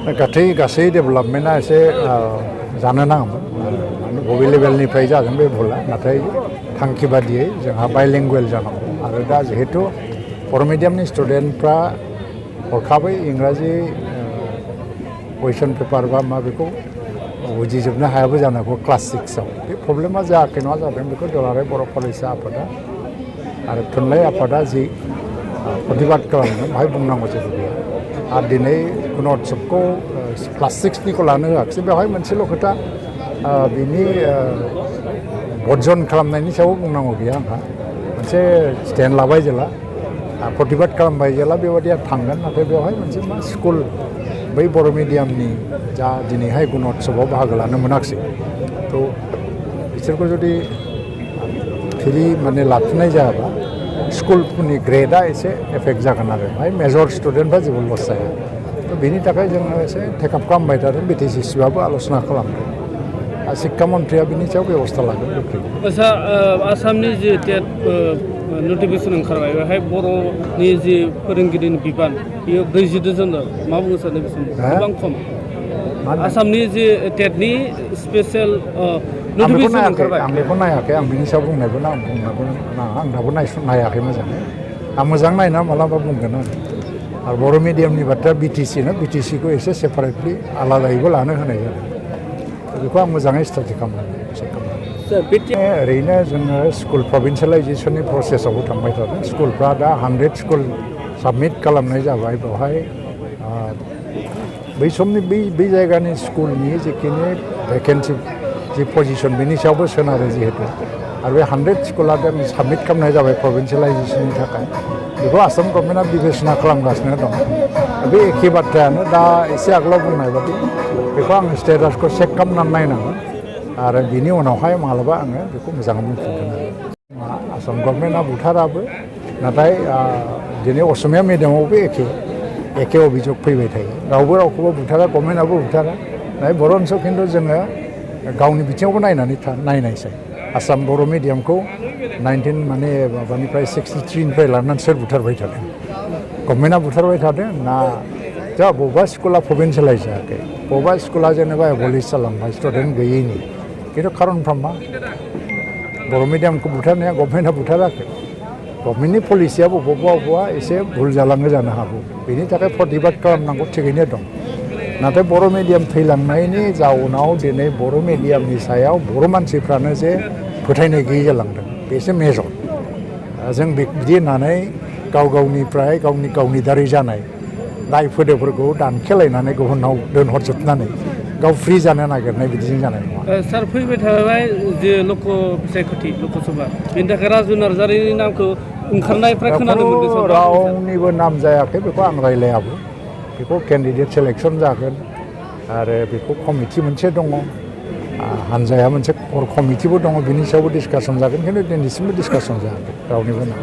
गासै डेभेलपमेन्टआ एसे जानो नाङामोन बबे लेभेलनिफ्राय जागोन बे भुला नाथाय थांखि बादियै जोंहा बाइलिंगुवेल जानांगौ आरो दा जिहेतु बर' मिडियामनि स्टुडेन्टफ्रा हरखाबै इंराजि कुइसन पेपार बा मा बेखौ बुजिजोबनो हायाबो जानो हागौ क्लास 6आव बे प्रब्लेमा जायाखै नङा जादों बेखौ दुलाराय बर' फरायसा आफादा आरो थुनलाइ आफादा जि प्रतिबाद खालामदों बाहाय बुंनांगौ जेबो गैया आरो दिनै गुण'त्सबखौ क्लास 6निखौ लानो होआखिसै बेवहाय मोनसेल' खोथा बिनि बर्जन खालामनायनि सायाव बुंनांगौ गैया आंहा मोनसे स्टेन्ड लाबाय जेला प्रतिबाद खालामबाय जेला बेबादिया थांगोन नाथाय बेवहाय मोनसे मा स्कुल बै बर' मिडियामनि जा दिनैहाय गुण'त्सबआव बाहागो लानो मोनाखिसै थ' बिसोरखौ जुदि फिरि माने लाफिननाय जायाबा स्कुलफोरनि ग्रेडआ एसे एफेक्ट जागोन आरो बेवहाय मेजर स्टुडेन्टफ्रा जेबो लस जाया थ' बेनि थाखाय जोङो एसे टेकआप खालामबाय थादों बिटिसिसिबाबो आल'सना खालामदों शिक्षा मन्थ्रिया बिनि सायाव बेबस्था लागोन गोख्रै आच्चा आसामनि जि टेट नटिफिकेसन ओंखारबाय बेवहाय बर'नि जि फोरोंगिरिनि बिबान बेयो 42 जन मा बुङो सार नैबे समाव गोबां खम आसामनि जि टेटनि स्पेसियेल नटिफिकेसन ओंखारबाय आं बेखौ नायाखै आं बिनि सायाव बुंनोबो नाङा आं दाबो नायाखै मोजाङै आं मोजां नायना मालाबा बुंगोन आरो बर' मिडियामनि बाथ्रा बिटिसि ना बिटिसिखौ एसे सेपारेटलि आलादायैबो लानो होनाय जादों बेखौ आं मोजाङै स्टाडि खालामनानै ओरैनो जोङो स्कुल प्रभिन्सियेलाइजेसननि प्रसेसआवबो थांबाय थादों स्कुलफ्रा दा 100 स्कुल साबमिट खालामनाय जाबाय बेवहाय बै समनि बै जायगानि स्कुलनि जिखिनि भेकेन्सि जि पजिसन बेनि सायावबो सोनारो जिहेतु आरो बे 100 स्कुला दा साबमिट खालामनाय जाबाय प्रभिन्सियेलाइजेसननि थाखाय बेखौ आसाम गभर्नमेन्टआ बिबेचना खालामगासिनो दं बे एखे बाथ्रायानो दा एसे आगोलाव बुंनाय बादि बेखौ आं स्टेटासखौ चेक खालामनानै नायनांगोन आरो बिनि उनावहाय मालाबा आङो बेखौ मोजाङै बुंफिनगोन आरो आसाम गभर्नमेन्टआ बुथाराबो नाथाय दिनै असमिया मिडियामावबो एखे अभियोग फैबाय थायो रावबो रावखौबो बुथारा गभर्नमेन्टआबो बुथारा नाथाय बर' ओनसोलाव खिन्थु जोङो गावनि बिथिङावबो नायनायसै आसाम बर' मिडियामखौ 63निफ्राय लानानै सोर बुथारबाय थादों गभर्नमेन्टआ बुथारबाय थादों ना जा बबेबा स्कुला प्रभिन्सियेलाइज जायाखै बबेबा स्कुला जेनेबा एबलिश जालांबाय स्टुडेन्ट गैयैनि खिन्थु खारनफ्रा मा बर' मिडियामखौ बुथारनाया गभर्नमेन्टआ बुथाराखै गभर्नमेन्टनि पलिसिया बबेबा एसे भुल जालाङो जानो हागौ बेनि थाखाय प्रतिबाद खालामनांगौ थिगैनो दं नाथाय बर' मिडियाम थैलांनायनि जाउनाव दिनै बर' मिडियामनि सायाव बर' मानसिफ्रानो जे फोथायनाय गैयै जालांदों बेसो मेजर जों बिदि होननानै गावनिफ्राय गावनि दारै जानाय दाय फोदोफोरखौ दानखेलायनानै गुबुनाव दोनहरजोबनानै गाव फ्रि जानो नागिरनाय बिदिजों जानाय नङा सार फैबाय थाबाय जे लक' बिसायख'थि लकसभा बेनि थाखाय राजु नार्जारिनि नामखौ ओंखारनायफ्रा खोनानो मोनदों रावनिबो नाम जायाखै बेखौ आं रायलायाबो बेखौ केन्डिडेट सेलेक्सन जागोन आरो बेखौ कमिटि मोनसे दङ हानजाया मोनसे कमिटिबो दङ बिनि सायावबो डिसकासन जागोन खिन्थु दिनैसिमबो डिसकासन जायाखै रावनिबो नाम